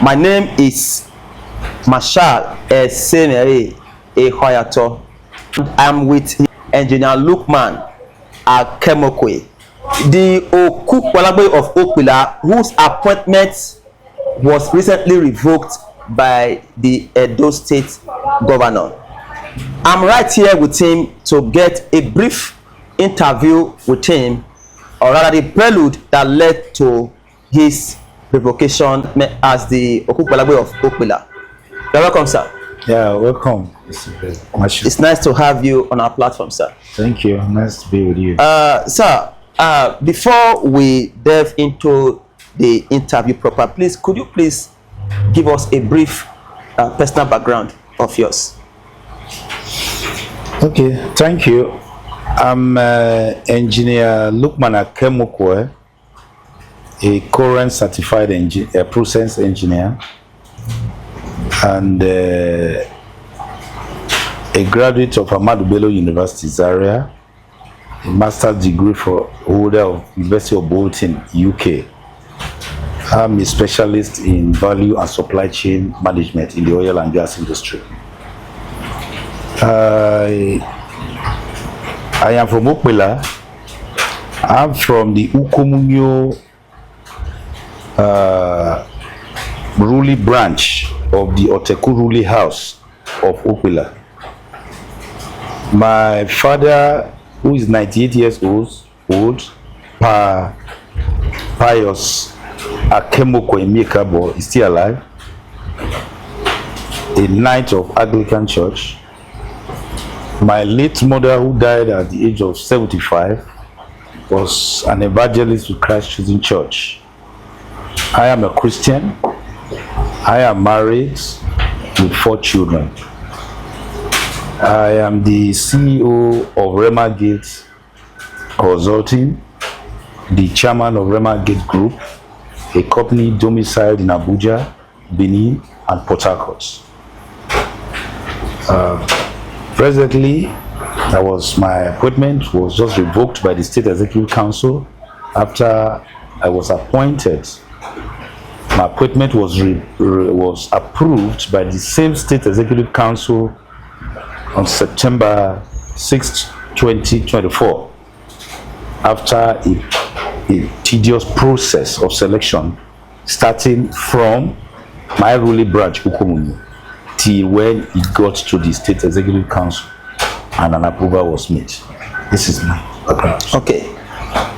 My name is Marshal Esenere Ehoyato. I'm with Engineer Lukman Akemukue, the Okukpolagbe of Okpilla, whose appointment was recently revoked by the Edo State Governor. I'm right here with him to get a brief interview with him, or rather the prelude that led to his revocation as the Okukpolagbe of Okpilla. You're welcome, sir. Yeah, welcome. It's nice to have you on our platform, sir. Thank you. Nice to be with you. Sir, before we delve into the interview proper, could you please give us a brief personal background of yours? Okay, thank you. I'm Engineer Lukman Akemukue, a current certified process engineer, and a graduate of Ahmadu Bello University Zaria, a master's degree holder of University of Bolton, UK. I'm a specialist in value and supply chain management in the oil and gas industry. I am from Okpilla. I'm from the Ukomunyo ruling branch of the Oteku ruling house of Okpilla. My father, who is 98 years old, Pius Akemukue is still alive, a knight of Anglican Church. My late mother, who died at the age of 75, was an evangelist with Christ Chosen Church. I am a Christian. I am married with 4 children. I am the CEO of Rema Gate Consulting, the chairman of Rema Gate Group, a company domiciled in Abuja, Benin, and Port Harcourt. Presently, my appointment was just revoked by the State Executive Council after I was appointed. My appointment was approved by the same State Executive Council on September 6, 2024, after a tedious process of selection starting from my ruling branch, Ukomunyo, till when it got to the State Executive Council and an approval was made. This is my background. Okay.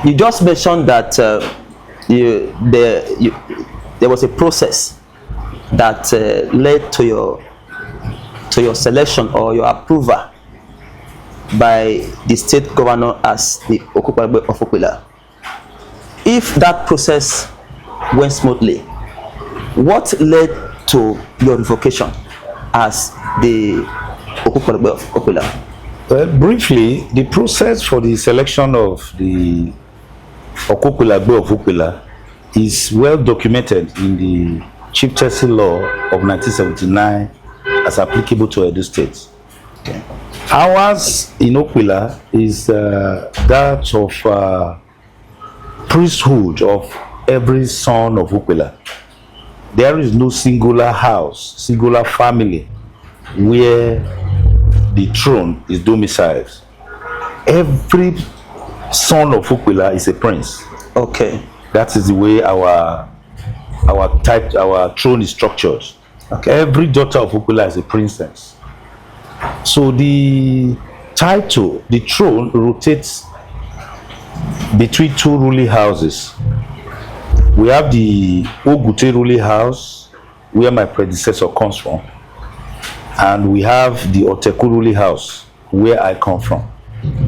You just mentioned that there was a process that led to your selection or your approval by the State Governor as the Okukpolagbe of Okpilla. If that process went smoothly, what led to your revocation as the Okukpolagbe of Okpilla? Well, briefly, the process for the selection of the Okukpolagbe of Okpilla is well documented in the Chieftaincy Law of 1979 as applicable to Edo State. Okay. Ours in Okpilla is that of priesthood of every son of Okpilla. There is no singular house, singular family where the throne is domiciled. Every son of Okpilla is a prince. Okay. That is the way our throne is structured. Okay. Every daughter of Okpilla is a princess. So the title, the throne, rotates between 2 ruling houses. We have the Ogute ruling house, where my predecessor comes from, and we have the Oteku ruling house, where I come from.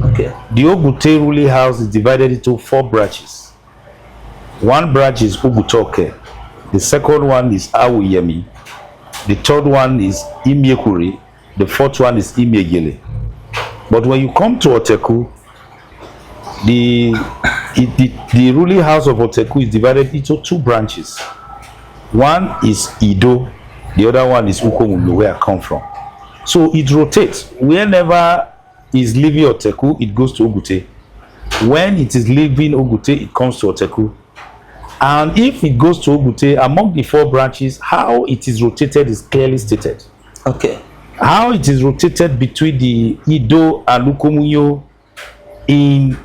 Okay. The Ogute ruling house is divided into 4 branches. One branch is Ogutoke, the second one is Awuyemi, the third one is Imiekuri, the fourth one is Imiegele. But when you come to Oteku, the ruling house of Oteku is divided into 2 branches. One is Ido, the other one is Ukomunyo, where I come from. So it rotates. Whenever is leaving Oteku, it goes to Ogute. When it is leaving Ogute, it comes to Oteku. And if it goes to Ogute, among the 4 branches, how it is rotated is clearly stated. Okay. How it is rotated between the Edo and Lukomunyo in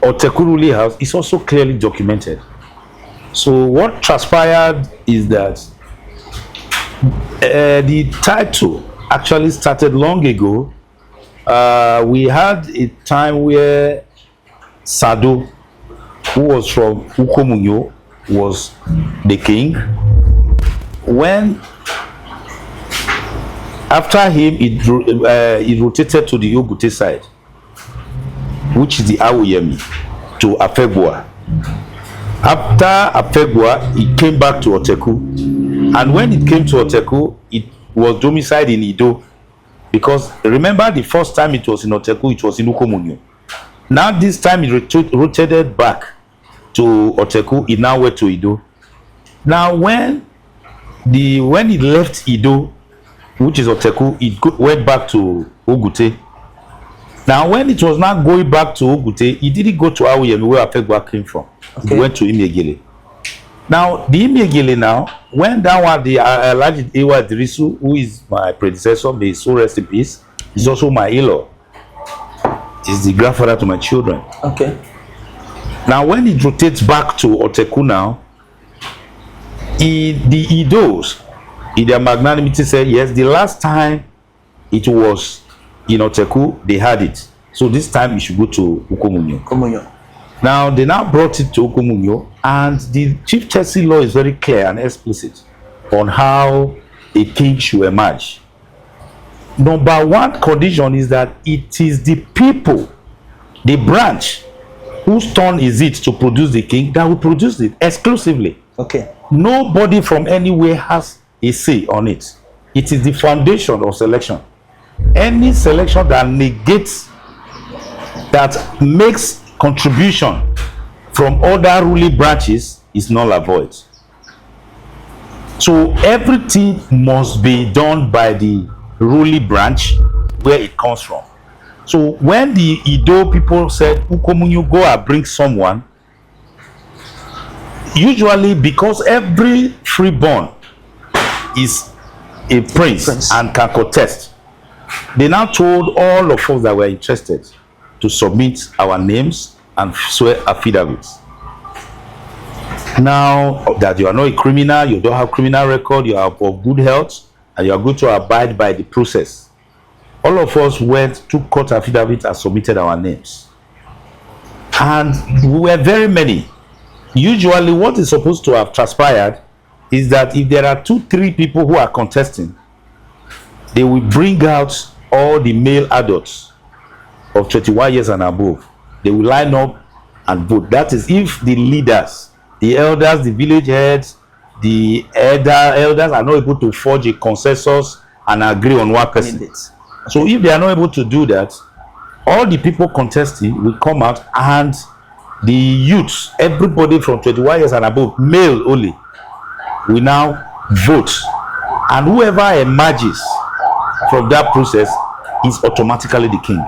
Otekuruli House is also clearly documented. So what transpired is that the title actually started long ago. We had a time where Sado, who was from Ukomunyo, was the king. When after him it rotated to the Ogute side, which is the Awoyemi, to Afegwa. After Afegwa, it came back to Oteku, and when it came to Oteku, it was domiciled in Edo, because remember the first time it was in Oteku, it was in Ukomunyo. Now this time it rotated back to Oteku, it now went to Edo. Now when it left Edo, which is Oteku, it went back to Ogute. Now when it was not going back to Ogute, it didn't go to Awoyemi, where Afegwa came from. Okay. It went to Imiegele. Now the Imiegele now, when that one, the Alhaji Ewa Dirisu, who is my predecessor, may his soul rest in peace, is also my in-law. Is the grandfather to my children. Okay. Now when it rotates back to Oteku now, the Idos, in their magnanimity, said yes, the last time it was in Oteku, they had it. So this time it should go to Ukomunyo. Now they now brought it to Ukomunyo, and the chieftaincy law is very clear and explicit on how a king should emerge. Number 1 condition is that it is the people, the branch, whose turn is it to produce the king, that will produce it exclusively. Okay. Nobody from anywhere has a say on it. It is the foundation of selection. Any selection that negates, that makes contribution from other ruling branches is null and void. So everything must be done by the ruling branch where it comes from. So when the Edo people said Ukomunyo, go and bring someone, usually because every freeborn is a prince and can contest, they now told all of us that were interested to submit our names and swear affidavits. Now that you are not a criminal, you don't have criminal record, you are of good health, and you are going to abide by the process. All of us went to court affidavit and submitted our names. And we were very many. Usually what is supposed to have transpired is that if there are 2-3 people who are contesting, they will bring out all the male adults of 21 years and above. They will line up and vote. That is if the leaders, the elders, the village heads, the elders are not able to forge a consensus and agree on one person. So if they are not able to do that, all the people contesting will come out, and the youths, everybody from 21 years and above, male only, will now vote. And whoever emerges from that process is automatically the king.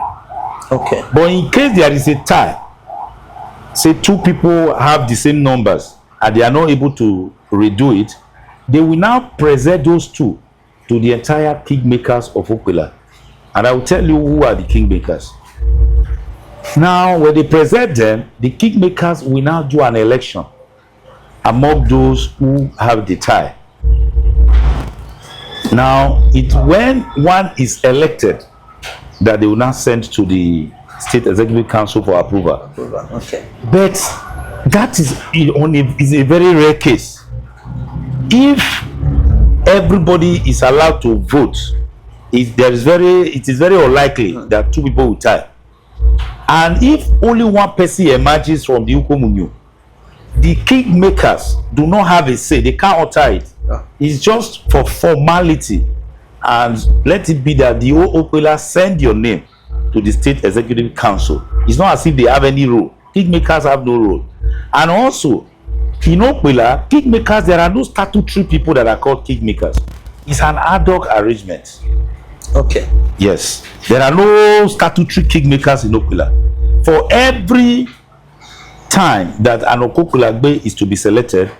Okay. But in case there is a tie, say 2 people have the same numbers and they are not able to redo it, they will now present those 2 to the entire Kingmakers of Okpilla. And I will tell you who are the Kingmakers. Now, when they present them, the Kingmakers will now do an election among those who have the tie. Now, it's when one is elected that they will now send to the State Executive Council for approval. Okay. But that is a very rare case. If everybody is allowed to vote, it is very unlikely that 2 people will tie. And if only 1 person emerges from the Ukomunyo, the Kingmakers do not have a say. They can't alter it. It's just for formality. And let it be that the Okpilla send your name to the State Executive Council. It's not as if they have any role. Kingmakers have no role. And also, in Okpilla, Kingmakers, there are no statutory people that are called Kingmakers. It's an ad hoc arrangement. Okay. Yes. There are no statutory Kingmakers in Okpilla. For every time that an Okukpolagbe is to be selected,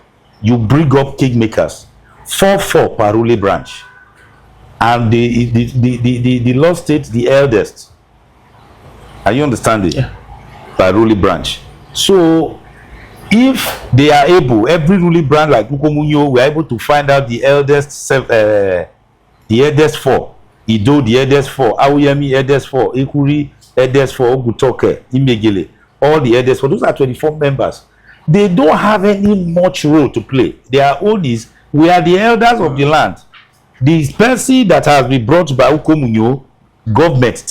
you bring up kingmakers, 4 per ruling branch, and the law states the eldest. Are you understanding? Yeah. By ruling branch. So if they are able, every ruling branch like Ukomunyo, we are able to find out the eldest 4. Ido, the eldest 4. Awuyemi, eldest 4. Ekuri, eldest 4. Ogutoke, Imegele, all the eldest 4. Those are 24 members. They don't have any much role to play. Their own is, we are the elders of the land. The person that has been brought by Ukomunyo, government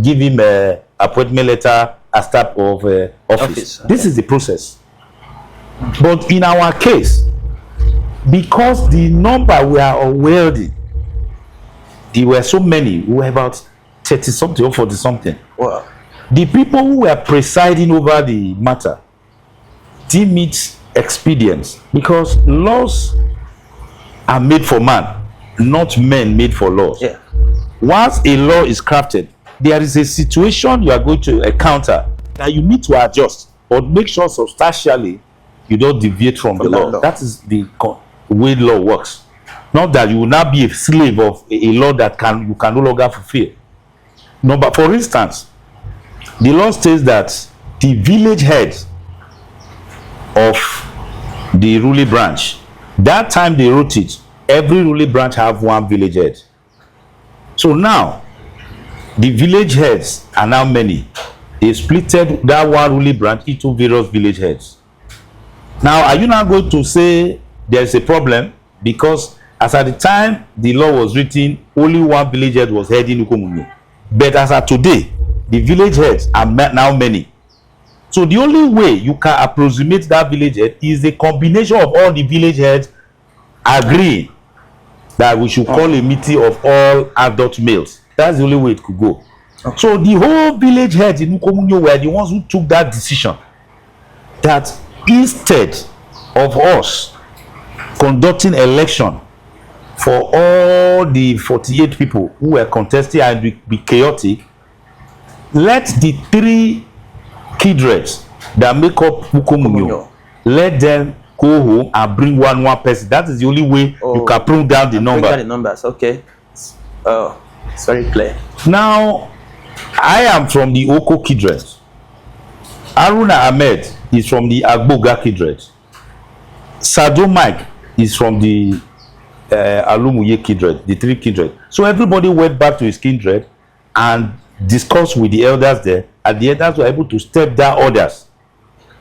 give him a appointment letter as type of office. Okay. This is the process. But in our case, because the number we are unwieldy, there were so many, we were about 30 something or 40 something. Wow. The people who were presiding over the matter deem it expedience, because laws are made for man, not men made for laws. Yeah. Once a law is crafted, there is a situation you are going to encounter that you need to adjust or make sure substantially you don't deviate from the law. That is the way law works. Not that you will not be a slave of a law that you can no longer fulfill. No, but for instance, the law states that the village head of the ruling branch, that time they wrote it, every ruling branch have one village head. So now, the village heads are now many. They splitted that one ruling branch into various village heads. Now, are you now going to say there's a problem? Because as at the time the law was written, only one village head was heading Ukomunyo. But as at today, the village heads are now many. So the only way you can approximate that village head is the combination of all the village heads agreeing that we should call a meeting of all adult males. That's the only way it could go. Okay. So the whole village heads in Ukomunyo were the ones who took that decision, that instead of us conducting election for all the 48 people who were contesting and be chaotic, let the 3 kindreds that make up Ukomunyo, let them go home and bring one person. That is the only way you can bring down the number. Bring down the numbers, okay. It's very clear. Now, I am from the Oko kindred. Haruna Ahmed is from the Agboga kindred. Sado Mike is from the Alumuye kindred, the 3 kindred. So everybody went back to his kindred and discussed with the elders there, and the elders were able to step down orders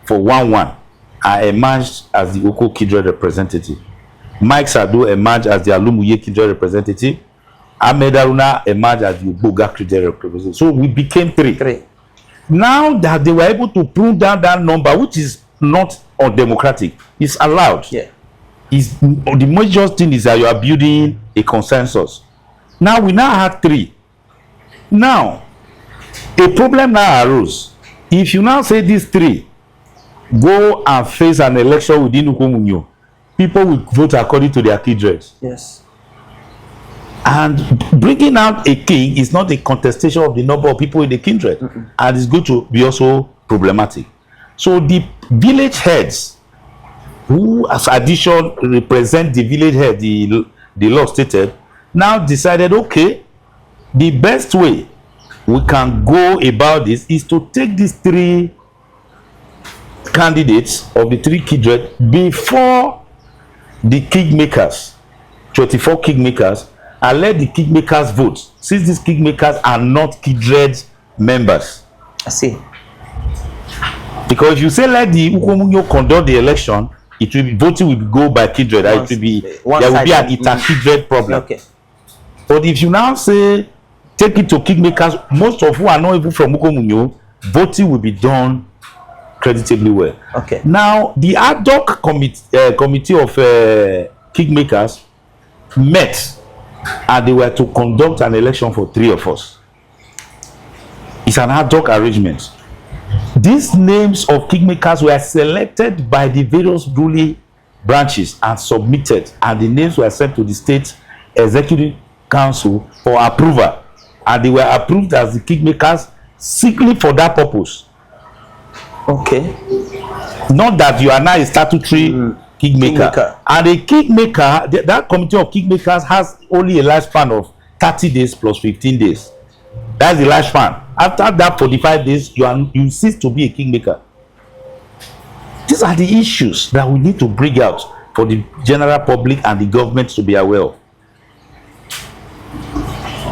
for 1-1 and emerged as the Oko kindred representative. Mike Sado emerged as the Alumuye kindred representative. Ahmed Haruna emerged as the Agboga kindred representative. So we became 3. Now that they were able to prune down that number, which is not undemocratic, it's allowed. Yeah. The major thing is that you are building a consensus. Now we now have 3. Now, a problem now arose. If you now say these 3 go and face an election within Ukomunyo, people will vote according to their kindred. Yes. And bringing out a king is not a contestation of the number of people in the kindred, and it's going to be also problematic. So the village heads, who as addition represent the village head, the law stated, now decided, okay, the best way we can go about this is to take these 3 candidates of the 3 kindred before the kingmakers, 24 kingmakers, and let the kingmakers vote, since these kingmakers are not kindred members. I see. Because if you say let the Ukomunyo conduct the election, it will be voting will go by kindred. It will be there will be an inter-kindred problem. Okay. But if you now say take it to kingmakers, most of who are not even from Ukomunyo, voting will be done creditably well. Okay. Now the ad hoc committee of kingmakers met, and they were to conduct an election for 3 of us. It's an ad hoc arrangement. These names of kingmakers were selected by the various ruling branches and submitted, and the names were sent to the state executive council for approval, and they were approved as the kingmakers simply for that purpose. Okay. Not that you are now a statutory kingmaker. Kingmaker. And a kingmaker, that committee of kingmakers has only a lifespan of 30 days plus 15 days. That's the lifespan. After that 45 days, you cease to be a kingmaker. These are the issues that we need to bring out for the general public and the government to be aware of.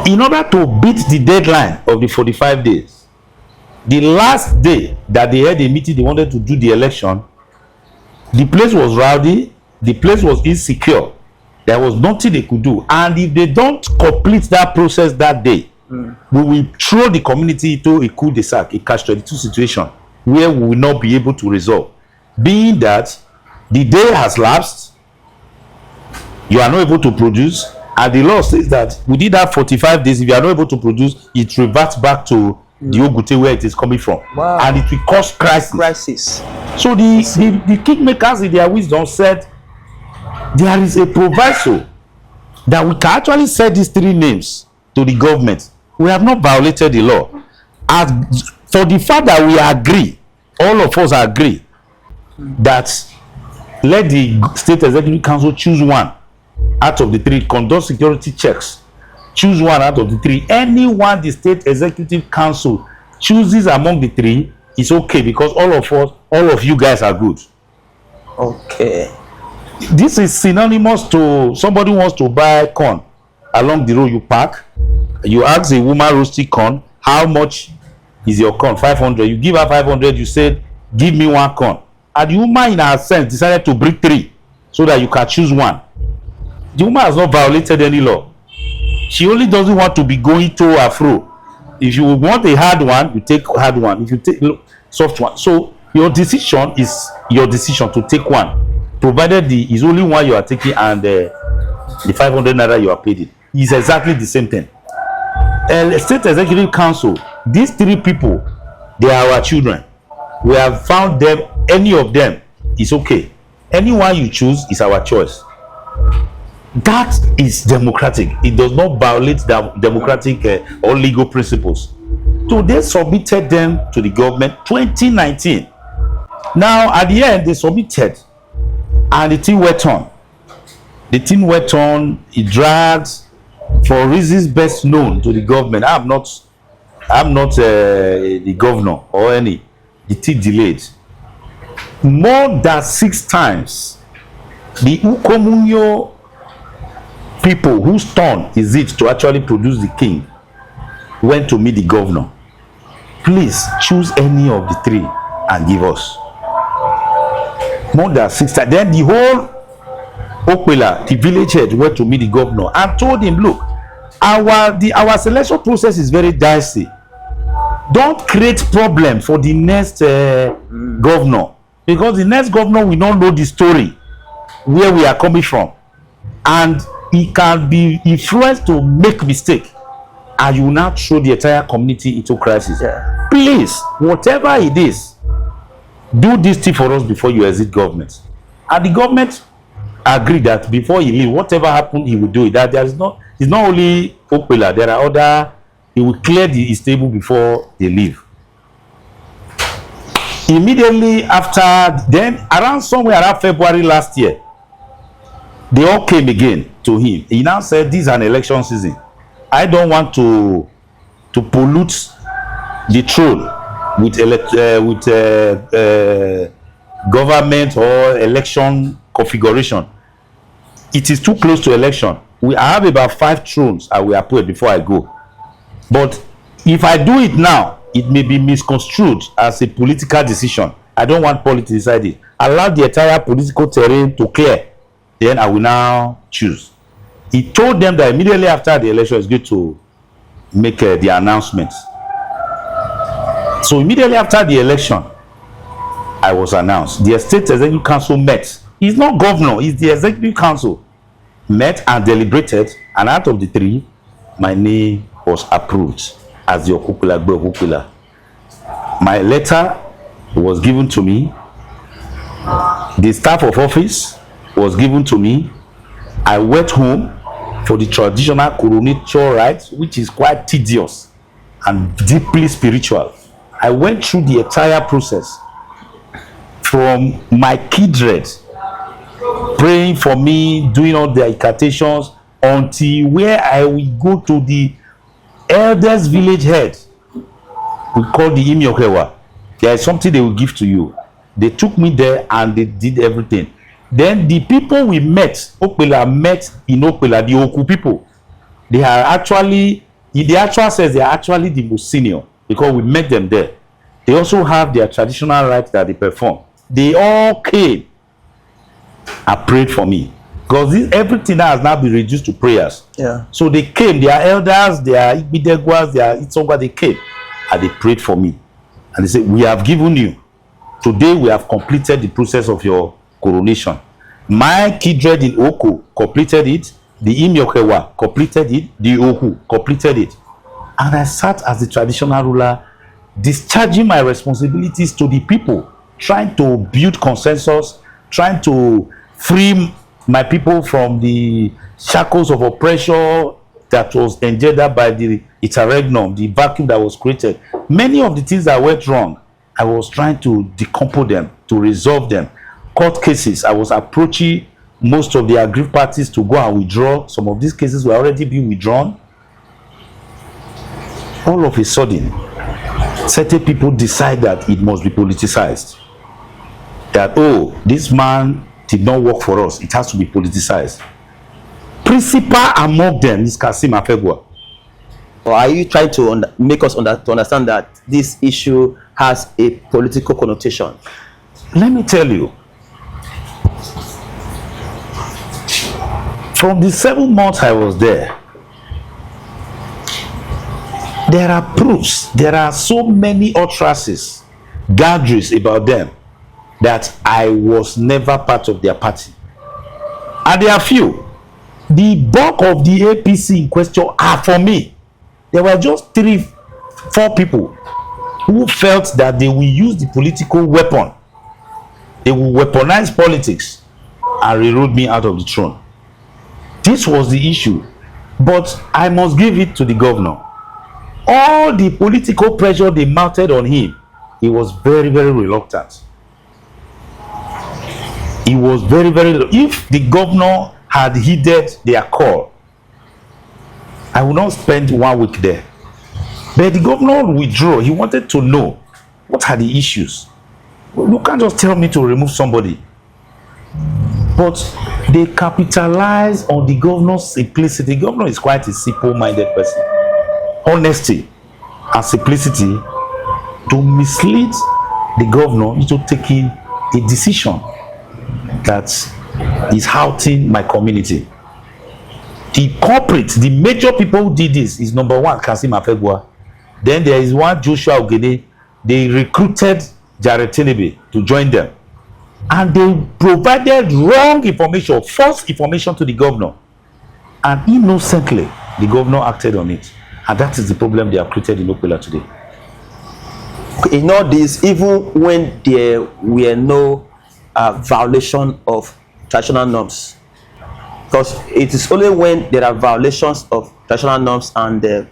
In order to beat the deadline of the 45 days, the last day that they had a meeting, they wanted to do the election, the place was rowdy, the place was insecure, there was nothing they could do. And if they don't complete that process that day, we will throw the community into a cul-de-sac, a catch-22 situation where we will not be able to resolve. Being that the day has lapsed, you are not able to produce, and the law says that within that 45 days, if you are not able to produce, it reverts back to the Ogute where it is coming from. Wow. And it will cause crisis. So the kingmakers in their wisdom said there is a proviso that we can actually set these three names to the government. We have not violated the law. As for the fact that we agree, all of us agree that let the State Executive Council choose one out of the three, conduct security checks, choose one out of the three. Anyone the State Executive Council chooses among the three is okay, because all of us, all of you guys are good. Okay. This is synonymous to somebody wants to buy corn along the road. You park, you ask a woman roasting corn, how much is your corn? 500. You give her 500. You said, give me one corn. And the woman, in her sense, decided to bring three so that you can choose one. The woman has not violated any law. She only doesn't want to be going to or fro. If you want a hard one, you take hard one. If you take soft one, so your decision is your decision to take one, provided the is only one you are taking, and the 500 naira you are paid it is exactly the same thing. State Executive Council, these three people, they are our children. We have found them. Any of them is okay. Anyone you choose is our choice. That is democratic. It does not violate the democratic or legal principles. So they submitted them to the government 2019. Now at the end they submitted, and the thing went on. The thing went on. It drags for reasons best known to the government. I'm not the governor or any. The thing delayed more than 6 times. The Ukomunyo people whose turn is it to actually produce the king went to meet the governor. Please choose any of the three and give us. More than 6 times. Then the whole Okpilla, the village head, went to meet the governor and told him, look, our selection process is very dicey. Don't create problem for the next governor, because the next governor will not know the story where we are coming from, and he can be influenced to make mistake, and you will now throw the entire community into crisis. Yeah. Please, whatever it is, do this thing for us before you exit government. And the government agreed that before he leave, whatever happened, he will do it. That it's not only Okpilla, there are other. He will clear the stable before they leave. Immediately after, then around somewhere around February last year, they all came again to him. He now said, this is an election season. I don't want to pollute the throne with government or election configuration. It is too close to election. I have about 5 thrones I will appoint before I go. But if I do it now, it may be misconstrued as a political decision. I don't want politics inside it. Allow the entire political terrain to clear. Then I will now choose. He told them that immediately after the election, he's going to make the announcement. So immediately after the election, I was announced. The State Executive Council met. He's not governor, he's the Executive Council. Met and deliberated, and out of the 3, my name was approved as the Okukpolagbe Of Okpilla. My letter was given to me. The staff of office was given to me. I went home for the traditional coronation rites, which is quite tedious and deeply spiritual. I went through the entire process. from my kindred, praying for me, doing all the incantations, until where I will go to the eldest village head. We call the Imyokewa. There is something they will give to you. They took me there and they did everything. Then the people we met, Okpilla met in Okpilla, the Oku people. They are actually, in the actual sense, they are actually the most senior because we met them there. They also have their traditional rites that they perform. They all came and prayed for me. Because everything that has now been reduced to prayers. Yeah. So they came, their elders, their Ibidegwas, their Itsonga, they came and they prayed for me. And they said, we have given you. Today we have completed the process of your coronation. My kindred in Oku completed it. The Imyokewa completed it. The Oku completed it. And I sat as the traditional ruler, discharging my responsibilities to the people, trying to build consensus, trying to free my people from the shackles of oppression that was engendered by the interregnum, the vacuum that was created. Many of the things that went wrong, I was trying to decompose them, to resolve them. Court cases, I was approaching most of the aggrieved parties to go and withdraw. Some of these cases were already being withdrawn. All of a sudden, certain people decide that it must be politicized. That, oh, this man did not work for us, it has to be politicized. Principal among them is Kasim Afegwa. Or are you trying to make us to understand that this issue has a political connotation? Let me tell you, from the 7 months I was there, there are proofs, there are so many utterances, gatherings about them, that I was never part of their party. And there are few. The bulk of the APC in question are for me. There were just 3-4 people who felt that they will use the political weapon. They will weaponize politics and railroad me out of the throne. This was the issue. But I must give it to the governor. All the political pressure they mounted on him, he was very, very reluctant. He was very, very... If the governor had heeded their call, I would not spend 1 week there. But the governor withdrew. He wanted to know what are the issues. You can't just tell me to remove somebody. But they capitalize on the governor's simplicity. The governor is quite a simple-minded person. Honesty and simplicity to mislead the governor into taking a decision that is hurting my community. The culprit, the major people who did this is number 1, Kasim Afegwa. Then there is one, Joshua Ogede. They recruited Jared Tenebe to join them. And they provided wrong information, false information to the governor. And innocently, the governor acted on it. And that is the problem they have created in Okpilla today. In all this, even when there were no violation of traditional norms, because it is only when there are violations of traditional norms and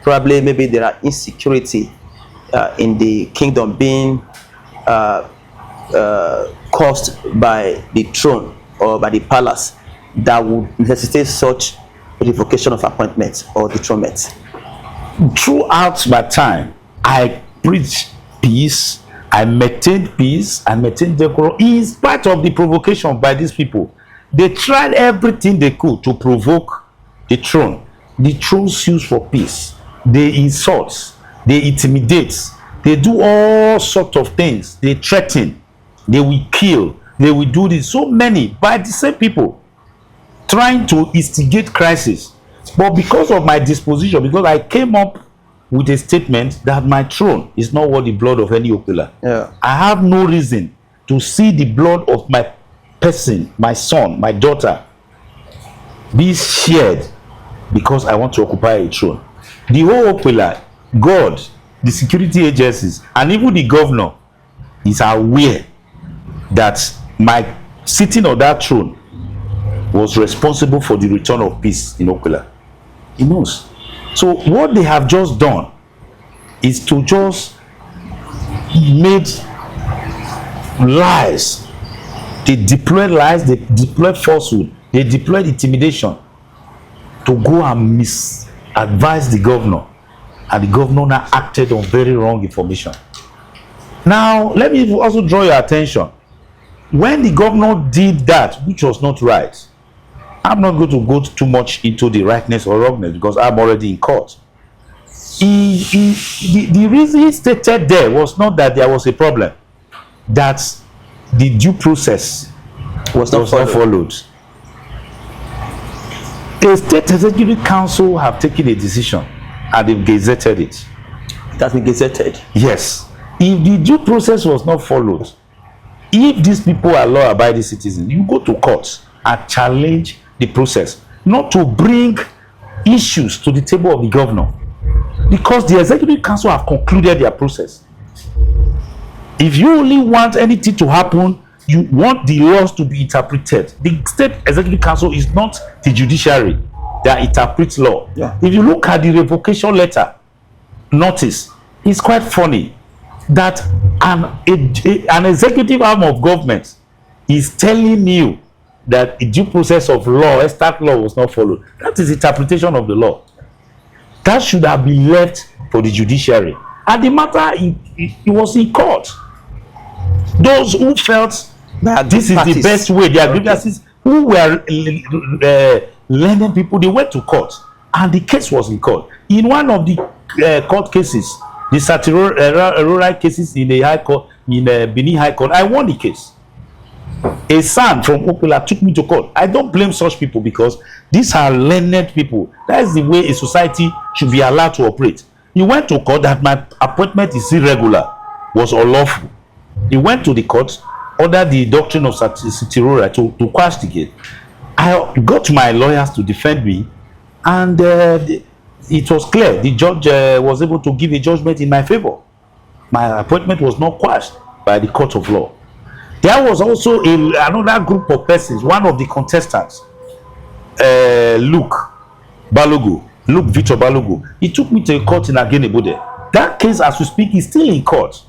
probably maybe there are insecurity in the kingdom being caused by the throne or by the palace that would necessitate such revocation of appointments or dethronement. Throughout my time, I preached peace, I maintained peace, I maintained decorum in spite of the provocation by these people. They tried everything they could to provoke the throne. The throne sues for peace. They insult, they intimidate, they do all sorts of things. They threaten, they will kill, they will do this. So many by the same people trying to instigate crisis. But because of my disposition, because I came up with a statement that my throne is not worth the blood of any Okpilla. Yeah. I have no reason to see the blood of my person, my son, my daughter, be shared because I want to occupy a throne. The whole Okpilla, God, the security agencies, and even the governor is aware that my sitting on that throne was responsible for the return of peace in Okpilla. He knows. So what they have just done is to just made lies. They deployed lies, they deployed falsehood, they deployed intimidation to go and misadvise the governor. And the governor now acted on very wrong information. Now, let me also draw your attention. When the governor did that, which was not right, I'm not going to go too much into the rightness or wrongness because I'm already in court. The reason he stated there was not that there was a problem, that the due process was not followed. The State Executive Council have taken a decision and they've gazetted it. It has been gazetted? Yes. If the due process was not followed, if these people are law-abiding citizens, you go to court and challenge the process, not to bring issues to the table of the governor, because the Executive Council have concluded their process. If you only want anything to happen, you want the laws to be interpreted. The State Executive Council is not the judiciary that interprets law. Yeah. If you look at the revocation letter notice, it's quite funny that an executive arm of government is telling you that the due process of law, extant law, was not followed. That is interpretation of the law. That should have been left for the judiciary. And the matter, it was in court. Those who felt that this is the best way, their grievances, who were lending people, they went to court. And the case was in court. In one of the court cases, the statutory cases in the High Court, in Benin High Court, I won the case. A son from Okpilla took me to court. I don't blame such people because these are learned people. That is the way a society should be allowed to operate. He went to court that my appointment is irregular, was unlawful. He went to the court, ordered the doctrine of certiorari to quash the case. I got my lawyers to defend me, and it was clear. The judge was able to give a judgment in my favor. My appointment was not quashed by the court of law. There was also another group of persons, one of the contestants, Luke Victor Balogo. He took me to a court in Agenebode. That case, as we speak, is still in court.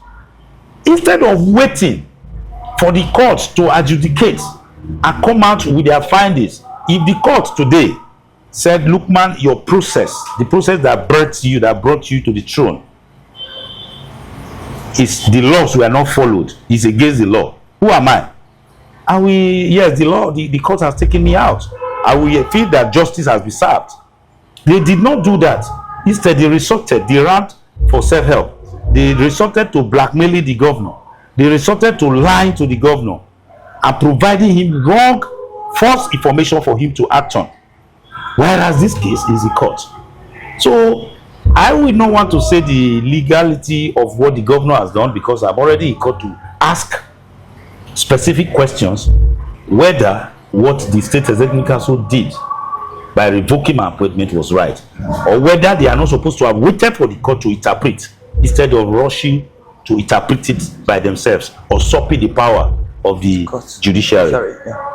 Instead of waiting for the court to adjudicate and come out with their findings, if the court today said, Lukman, your process, the process that brought you to the throne, is the laws were not followed, is against the law. Who am I? And yes, the law, the court has taken me out. I will feel that justice has been served. They did not do that. Instead, they resorted, they ran for self-help. They resorted to blackmailing the governor. They resorted to lying to the governor and providing him wrong, false information for him to act on. Whereas this case is in court. So I would not want to say the legality of what the governor has done because I'm already in court to ask specific questions whether what the State Executive Council did by revoking my appointment was right, or whether they are not supposed to have waited for the court to interpret instead of rushing to interpret it by themselves or usurping the power of the judiciary. Sorry, yeah.